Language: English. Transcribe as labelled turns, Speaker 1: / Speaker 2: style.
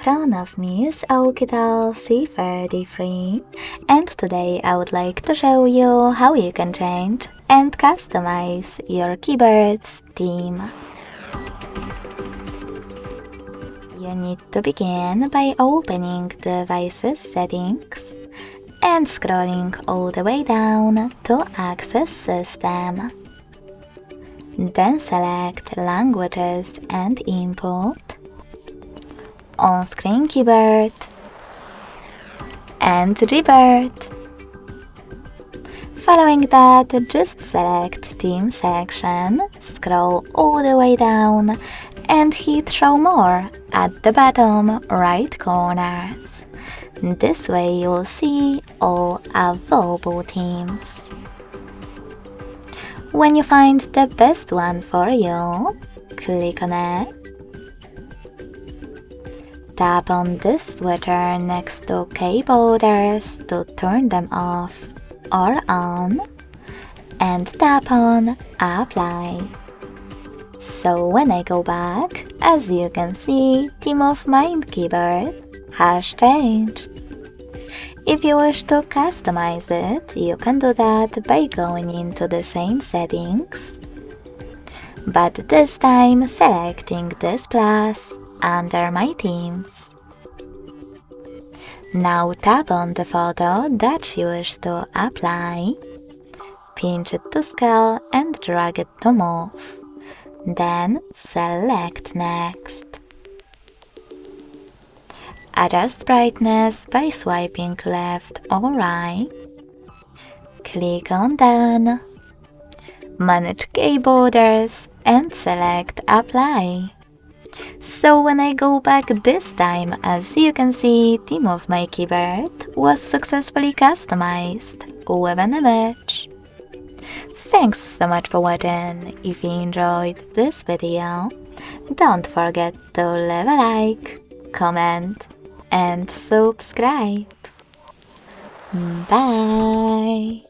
Speaker 1: front of me is OUKITEL C33, and today I would like to show you how you can change and customize your keyboard's theme. You need to begin by opening Devices Settings and scrolling all the way down to Access System. Then select Languages and Input, On-Screen Keyboard, and Reboot. Following that, just select Theme section, scroll all the way down, and hit Show More at the bottom right corners. This way you'll see all available themes. When you find the best one for you, click on it. Tap on this switcher next to keyboarders to turn them off or on, and tap on Apply. So when I go back, as you can see, theme of my keyboard has changed. If you wish to customize it, you can do that by going into the same settings, but this time selecting this plus under My Themes. Now tap on the photo that you wish to apply, pinch it to scale and drag it to move. Then select Next. Adjust brightness by swiping left or right. Click on Done. Manage keyboarders and select Apply. So when I go back this time, as you can see, theme of my keyboard was successfully customized with an image. Thanks so much for watching. If you enjoyed this video, don't forget to leave a like, comment, and subscribe. Bye!